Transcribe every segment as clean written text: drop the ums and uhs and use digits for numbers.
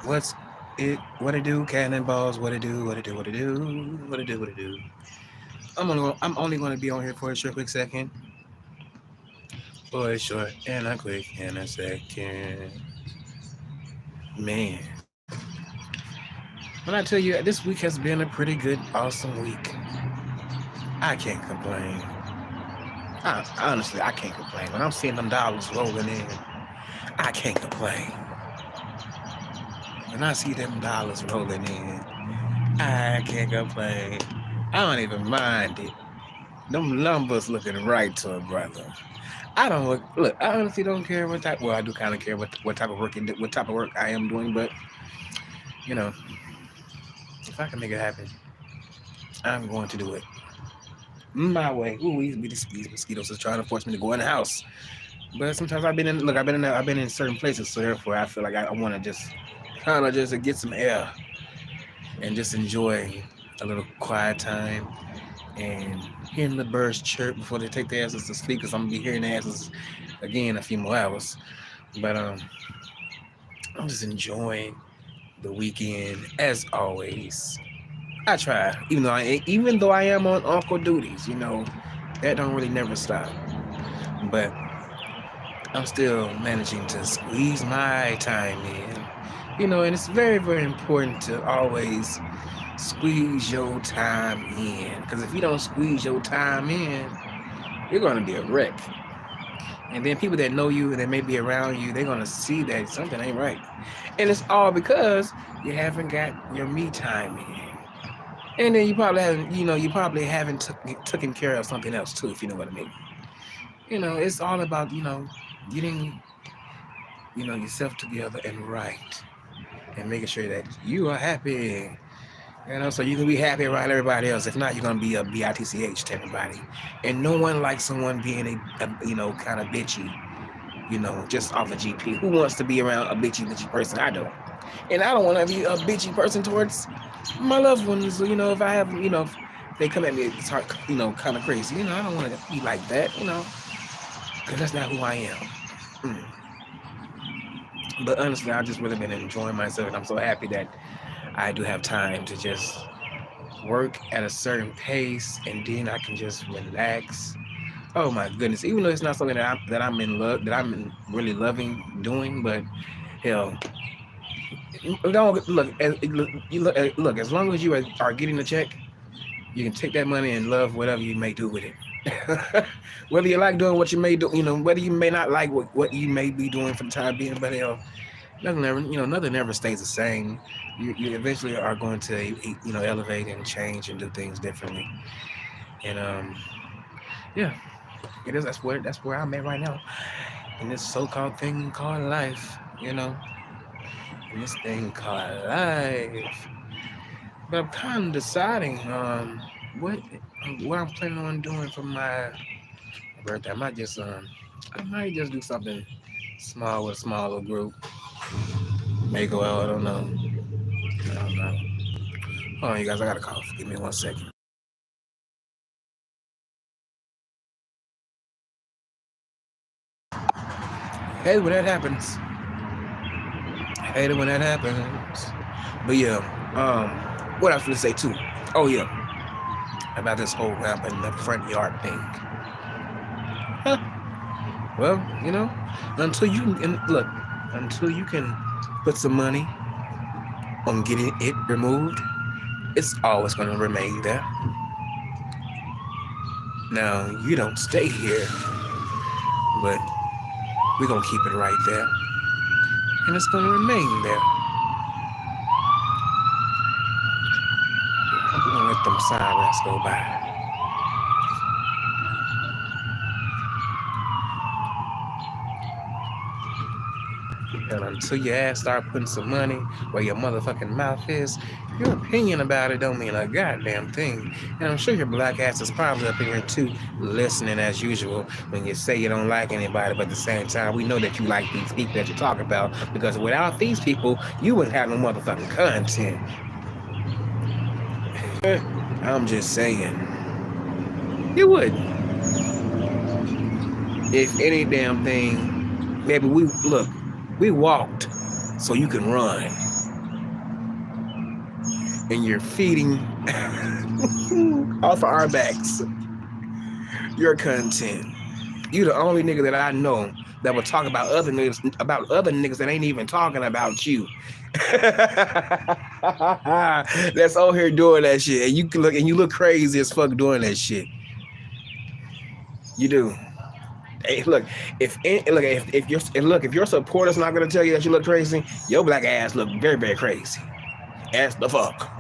What's it? What it do? Cannonballs. What it do? What it do? What it do? What it do? What it do? I'm only gonna be on here for a short, quick second. For a short and a quick and a second. Man, when I tell you this week has been a pretty good, awesome week, I can't complain. Honestly, I can't complain. When I'm seeing them dollars rolling in, I can't complain. When I see them dollars rolling in, I can't complain. I don't even mind it. Them numbers looking right to a brother. I don't look. I honestly don't care what type. Well, I do kind of care what type of work what type of work I am doing. But you know, if I can make it happen, I'm going to do it my way. Ooh, these mosquitoes is trying to force me to go in the house. But sometimes I've been in certain places, so therefore I feel like I want to just kind of just get some air and just enjoy a little quiet time and hearing the birds chirp before they take their asses to sleep, because I'm gonna be hearing their asses again in a few more hours. But I'm just enjoying the weekend as always. I try, even though I am on uncle duties, that don't really never stop. But I'm still managing to squeeze my time in. And it's very, very important to always squeeze your time in. Because if you don't squeeze your time in, you're going to be a wreck. And then people that know you and that may be around you, they're going to see that something ain't right. And it's all because you haven't got your me time in. And then you probably haven't taken care of something else too, if you know what I mean. It's all about, getting, yourself together and right. And making sure that you are happy. So you can be happy around everybody else. If not, you're gonna be a bitch to everybody. And no one likes someone being a kind of bitchy, just off a GP. Who wants to be around a bitchy person? I don't. And I don't want to be a bitchy person towards my loved ones. If I have, if they come at me, it's hard, kind of crazy. I don't want to be like that, because that's not who I am. But honestly, I've just really been enjoying myself, and I'm so happy that I do have time to just work at a certain pace, and then I can just relax. Oh my goodness! Even though it's not something that I'm in love, that really loving doing, but hell, don't look. As long as you are getting the check, you can take that money and love whatever you may do with it. Whether you like doing what you may do, whether you may not like what you may be doing for the time being, but hell, nothing ever stays the same. You eventually are going to, elevate and change and do things differently. And yeah, it is. That's where I'm at right now in this so-called thing called life. In this thing called life. But I'm kind of deciding what I'm planning on doing for my birthday. I might just do something small with a smaller group. May go out. I don't know. I don't know. Hold on, you guys. I got a call. Give me 1 second. Hey, when that happens. Hate it when that happens. But yeah, what I was gonna say too. Oh yeah, about this whole ramp in the front yard thing. Huh. Well, until you can put some money on getting it removed, it's always gonna remain there. Now you don't stay here, but we're gonna keep it right there, and it's gonna remain there. We're gonna let them sirens go by. And until your ass start putting some money where your motherfucking mouth is, your opinion about it don't mean a goddamn thing. And I'm sure your black ass is probably up in here too, listening as usual when you say you don't like anybody, but at the same time, we know that you like these people that you talk about, because without these people, you wouldn't have no motherfucking content. I'm just saying. You wouldn't. If any damn thing, maybe we walked so you can run. and you're feeding off of our backs your content. You the only nigga that I know that will talk about other niggas that ain't even talking about you. That's all here doing that shit, and you look crazy as fuck doing that shit. You do. Hey, look, if your supporter's not gonna tell you that you look crazy, your black ass look very, very crazy. As the fuck.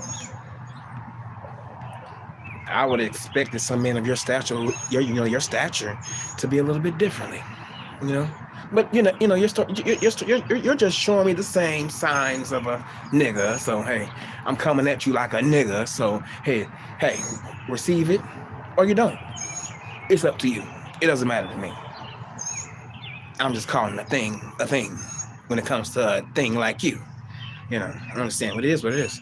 I would have expected some men of your stature, your stature, to be a little bit differently, you know. But you're just showing me the same signs of a nigga. So hey, I'm coming at you like a nigga. So hey, receive it or you don't. It's up to you. It doesn't matter to me. I'm just calling a thing when it comes to a thing like you. You know, I understand what it is. What it is.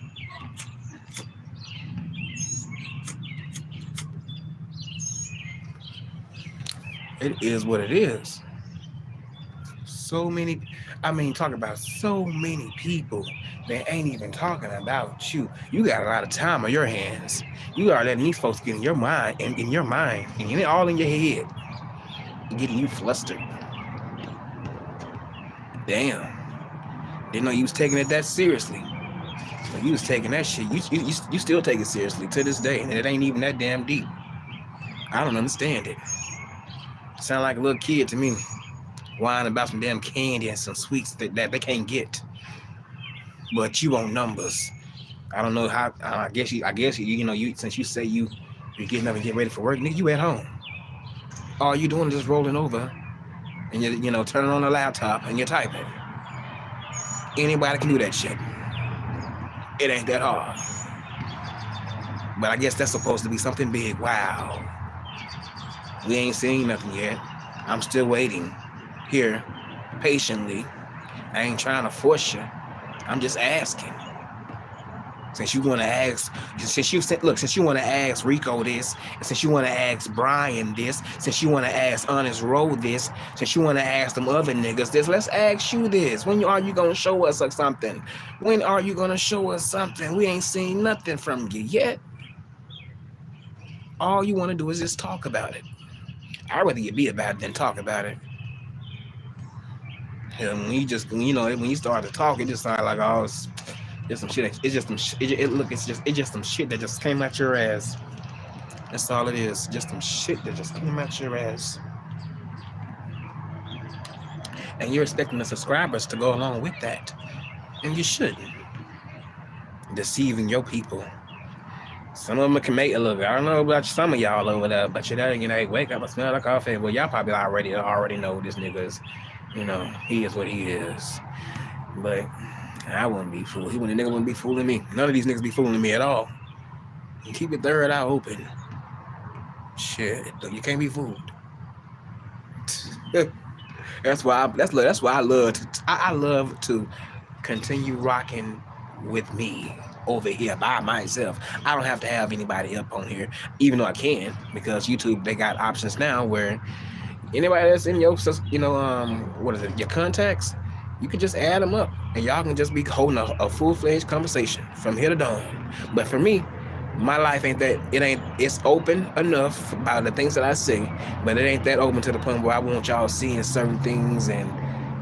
It is what it is. So many, talk about so many people that ain't even talking about you. You got a lot of time on your hands. You are letting these folks get in your mind, in your mind, and get it all in your head, getting you flustered. Damn. Didn't know you was taking it that seriously. But you was taking that shit. You still take it seriously to this day, and it ain't even that damn deep. I don't understand it. Sound like a little kid to me, whining about some damn candy and some sweets that they can't get. But you want numbers. I don't know how. I guess you since you say you're getting up and getting ready for work, nigga, you at home. All you doing is just rolling over and you turning on the laptop and you're typing. Anybody can do that shit. It ain't that hard. But I guess that's supposed to be something big. Wow. We ain't seen nothing yet. I'm still waiting here patiently. I ain't trying to force you. I'm just asking. Since you want to ask Rico this, and since you want to ask Brian this, since you want to ask Honest Rowe this, since you want to ask them other niggas this, let's ask you this. When are you going to show us something? When are you going to show us something? We ain't seen nothing from you yet. All you want to do is just talk about it. I'd rather you be about it than talk about it. And when you start to talk, it just sounds like it's just some shit. It's just some shit that just came out your ass. That's all it is. Just some shit that just came out your ass. And you're expecting the subscribers to go along with that, and you shouldn't. Deceiving your people. Some of them can make it look. I don't know about some of y'all over there, but wake up and smell like coffee. Well, y'all probably already know this nigga is, he is what he is. But I wouldn't be fooled. The nigga wouldn't be fooling me. None of these niggas be fooling me at all. You keep your third eye open. Shit, you can't be fooled. That's why I love to continue rocking with me over here by myself. I don't have to have anybody up on here, even though I can, because YouTube, they got options now where anybody that's in your your contacts, you can just add them up and y'all can just be holding a full-fledged conversation from here to dawn. But for me, my life ain't that. It's open enough about the things that I say, but it ain't that open to the point where I want y'all seeing certain things and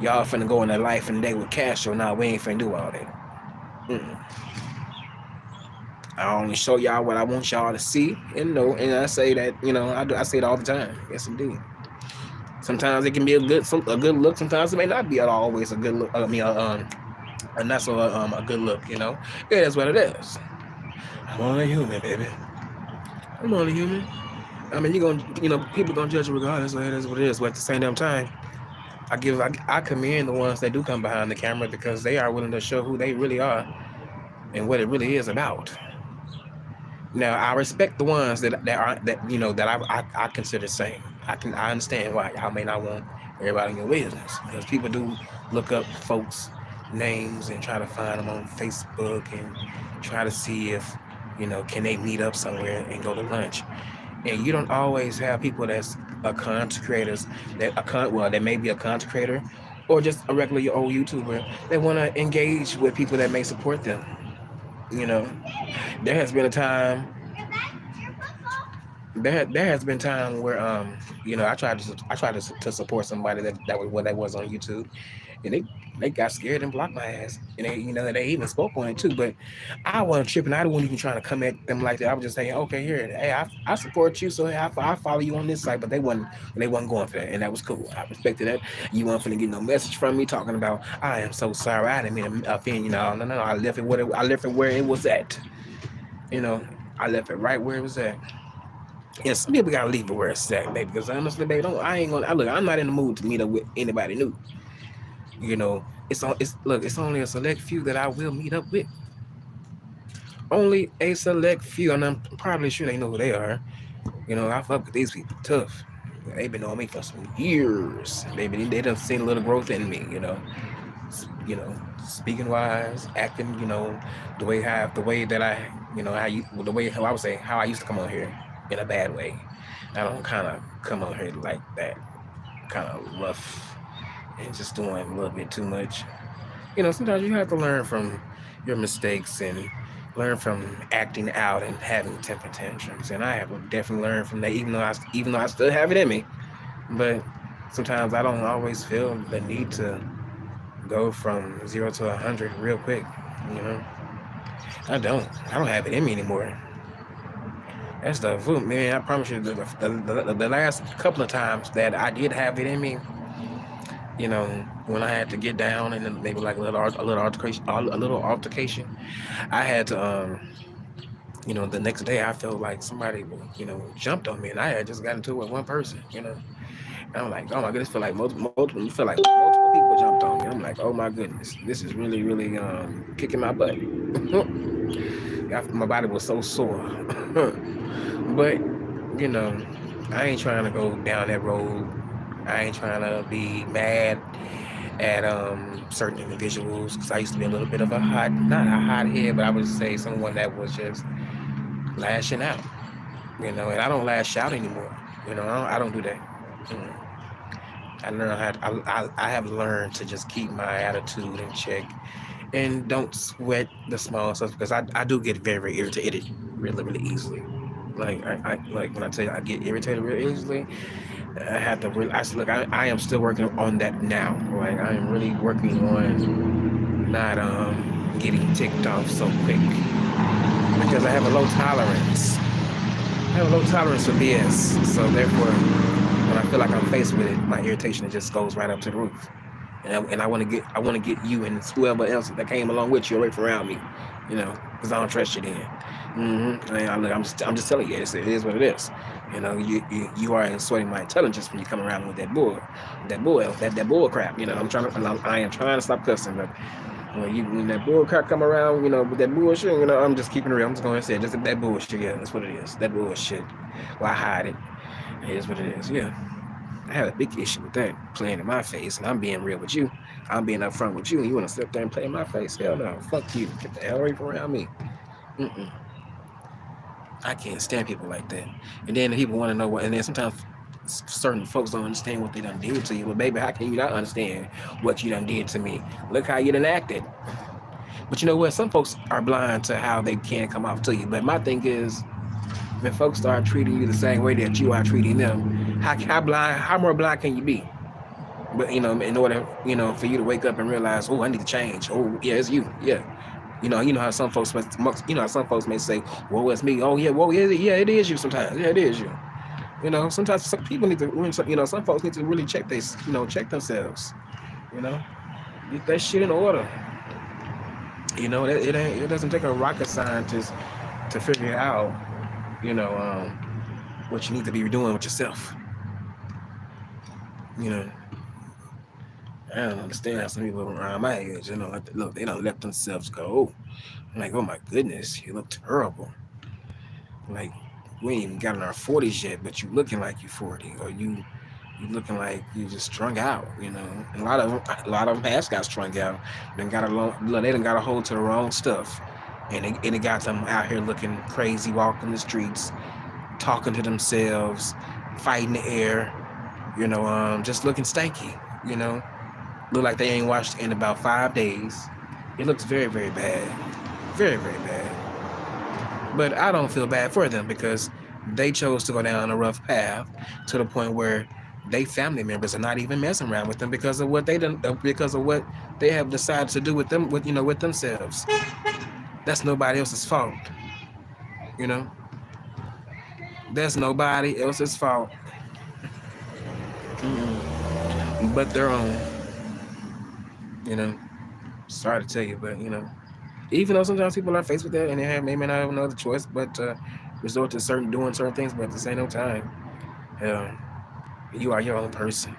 y'all finna go in their life and day with Castro. Nah, we ain't finna do all that. I only show y'all what I want y'all to see and know, and I say that, I say it all the time. Yes, indeed. Sometimes it can be a good look. Sometimes it may not be always a good look. A good look. It is what it is. I'm only human, baby. I'm only human. People gonna judge regardless. So it is what it is. But at the same damn time, I commend the ones that do come behind the camera because they are willing to show who they really are and what it really is about. Now I respect the ones that I consider sane. I understand why y'all may not want everybody in your business because people do look up folks' names and try to find them on Facebook and try to see if can they meet up somewhere and go to lunch. And you don't always have people that's content creators that may be a content creator or just a regular old YouTuber that want to engage with people that may support them. You know, there has been a time there has been time where I tried to support somebody that was what that was on YouTube, and they got scared and blocked my ass, and they even spoke on it too. But I wasn't tripping. I wasn't even trying to come at them like that. I was just saying, okay, here, hey, I support you, so hey, I follow you on this site. But they wasn't going for that, and that was cool. I respected that. You weren't finna get no message from me talking about I am so sorry. I didn't mean to offend you. No. I left it where it was at. You know, I left it right where it was at. Yeah, some people gotta leave it where it's at, baby. Because honestly, baby, don't I ain't gonna. Look, I'm not in the mood to meet up with anybody new. You know, it's only a select few that I will meet up with. Only a select few, and I'm probably sure they know who they are. I fuck with these people tough. They've been knowing me for some years. Baby, they done seen a little growth in me. Speaking wise, acting. The way that I, how I would say how I used to come on here in a bad way. I don't kind of come on here like that, kind of rough and just doing a little bit too much. Sometimes you have to learn from your mistakes and learn from acting out and having temper tantrums. And I have definitely learned from that, even though I still have it in me. But sometimes I don't always feel the need to go from 0 to 100 real quick. You know, I don't have it in me anymore. That's the food, man. I promise you, the last couple of times that I did have it in me, when I had to get down and then maybe like a little altercation, I had to, the next day I felt like somebody, jumped on me, and I had just gotten into it with one person, and I'm like, oh my goodness, feel like multiple, you feel like multiple people jumped on me. I'm like, oh my goodness, this is really, really kicking my butt. My body was so sore, but you know, I ain't trying to go down that road. I ain't trying to be mad at certain individuals because I used to be a little bit of not a hot head, but I would say someone that was just lashing out. And I don't lash out anymore. I don't do that. Mm. I have learned to just keep my attitude in check and don't sweat the small stuff because I do get very, very irritated really, really easily. Like when I tell you I get irritated real easily, I have to really. Look. I am still working on that now. Like I am really working on not getting ticked off so quick because I have a low tolerance. I have a low tolerance for BS. So therefore, when I feel like I'm faced with it, my irritation just goes right up to the roof. And I want to get you and whoever else that came along with you away from around me, because I don't trust you then. I'm just telling you, it is what it is. You are sweating my intelligence when you come around with that bull crap. I am trying to stop cussing, but when that bull crap come around, with that bullshit, I'm just keeping it real. I'm just going to say, just that bullshit. Yeah, that's what it is. That bullshit. Why hide it? It is what it is. Yeah. I have a big issue with that playing in my face, and I'm being real with you. I'm being upfront with you, and you want to sit there and play in my face? Hell no, fuck you. Get the hell away from around me. Mm-mm. I can't stand people like that. And then people want to know what. And then sometimes certain folks don't understand what they done did to you. But baby, how can you not understand what you done did to me? Look how you done acted. But you know what? Some folks are blind to how they can come off to you. But my thing is, when folks start treating you the same way that you are treating them, how more blind can you be? But in order, for you to wake up and realize, oh, I need to change. Oh, yeah, it's you. Yeah. How some folks, may say, well, it's me. Oh, yeah, well, yeah, it is you sometimes. Yeah, it is you. Sometimes some people need to, some folks need to really check themselves. Get that shit in order. It doesn't take a rocket scientist to figure out, what you need to be doing with yourself. I don't understand how some people around my age, look, they don't let themselves go. I'm like, oh my goodness, you look terrible. Like, we ain't even got in our 40s yet, but you looking like you 40, or you looking like you just strung out. And a lot of them has got strung out. They done got a hold to the wrong stuff, and it got them out here looking crazy, walking the streets, talking to themselves, fighting the air. Just looking stanky. Look like they ain't washed in about 5 days. It looks very, very bad. very, very bad. But I don't feel bad for them because they chose to go down a rough path to the point where they family members are not even messing around with them because of what they done, because of what they have decided to do with them, with themselves. That's nobody else's fault. You know, that's nobody else's fault, but their own. You know, sorry to tell you, but even though sometimes people are faced with that and they may not have no other choice but to resort to doing certain things, but at the same time, hell, you are your own person.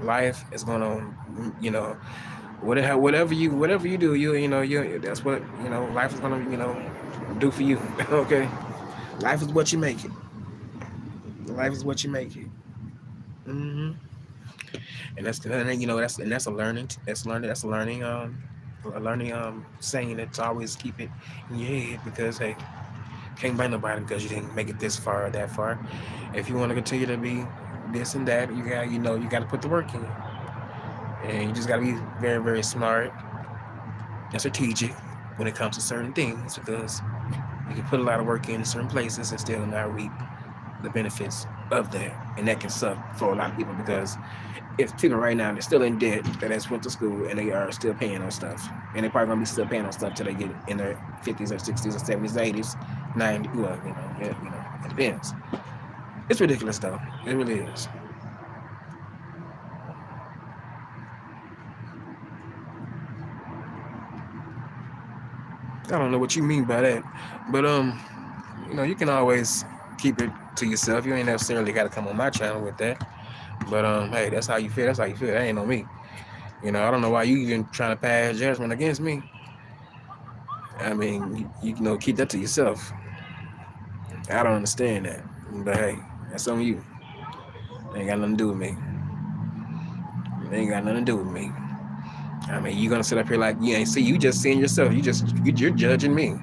Life is gonna, whatever you do, you that's what life is gonna do for you. Okay, life is what you make it. Life is what you make it. hmm And that's a learning. A learning saying that to always keep it in your head because hey, can't blame nobody because you didn't make it this far or that far. If you want to continue to be this and that, you got to put the work in, and you just got to be very, very smart and strategic when it comes to certain things because you can put a lot of work in certain places and still not reap the benefits of that, and that can suck for a lot of people because if people right now they're still in debt that has went to school and they are still paying on stuff, and they're probably gonna be still paying on stuff till they get in their 50s or 60s or 70s, 80s, 90s. Well, it depends. It's ridiculous though. It really is. I don't know what you mean by that, but you can always keep it to yourself. You ain't necessarily got to come on my channel with that. But hey, that's how you feel. That's how you feel. That ain't on me. I don't know why you even trying to pass judgment against me. I mean, keep that to yourself. I don't understand that. But hey, that's on you. It ain't got nothing to do with me. It ain't got nothing to do with me. I mean, you gonna sit up here like you ain't see? You just seeing yourself. You're judging me.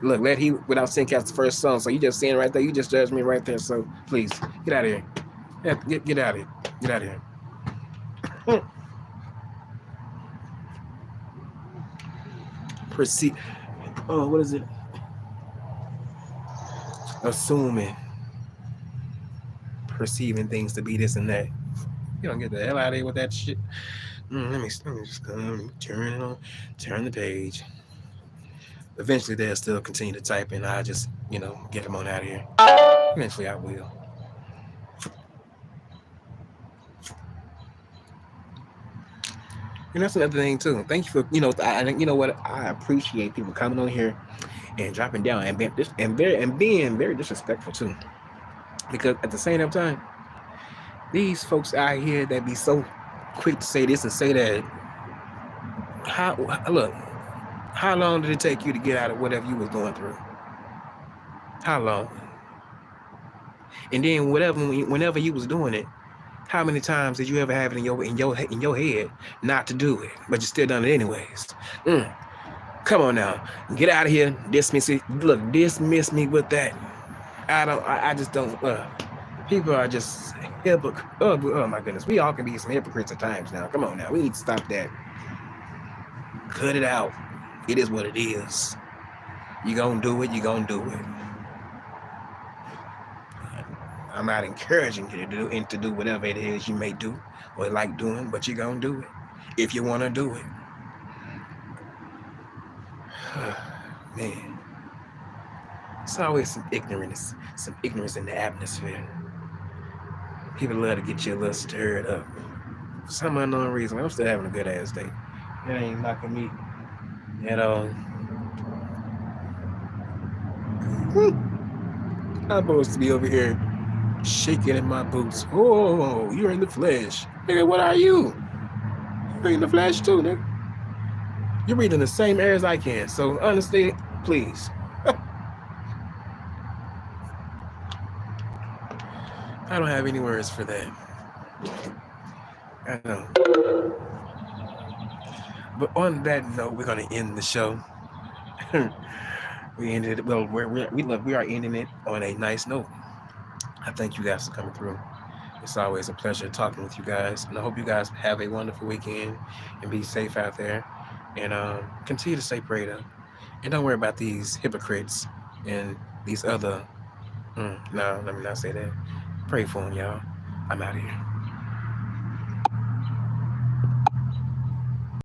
Look, let he without sin cast the first song. So you just seeing right there. You just judged me right there. So please get out of here. Get out of here. Get out of here. Proceed. Oh, what is it? Assuming, perceiving things to be this and that. You don't get the hell out of here with that shit. Let me just come, turn it on, turn the page. Eventually, they'll still continue to type, and I just, get them on out of here. Eventually, I will. And that's another thing too. Thank you for, you know what? I appreciate people coming on here and dropping down and being very disrespectful too. Because at the same time, these folks out here that be so quick to say this and say that. How look? How long did it take you to get out of whatever you was going through? How long? And then whenever you was doing it, how many times did you ever have it in your head not to do it, but you still done it anyways? Come on now, get out of here. Dismiss it. Look, dismiss me with that. I just don't. People are just hypocrites. Oh my goodness, we all can be some hypocrites at times now. Come on now, we need to stop that. Cut it out. It is what it is. You gonna do it. You gonna do it. I'm not encouraging you to do whatever it is you may do or like doing, but you're gonna do it if you want to do it. Man, it's always some ignorance in the atmosphere. People love to get you a little stirred up for some unknown reason. I'm still having a good ass day. It ain't knocking me at all. I'm supposed to be over here shaking in my boots. Oh, you're in the flesh. Nigga, what are you? You're in the flesh too, nigga. You're breathing the same air as I can. So honestly, please. I don't have any words for that. I know. But on that note, we're gonna end the show. We ended it. Well, we are ending it on a nice note. I thank you guys for coming through. It's always a pleasure talking with you guys, and I hope you guys have a wonderful weekend and be safe out there. And continue to stay prayed up. And don't worry about these hypocrites and these other. No, let me not say that. Pray for them, y'all. I'm out of here.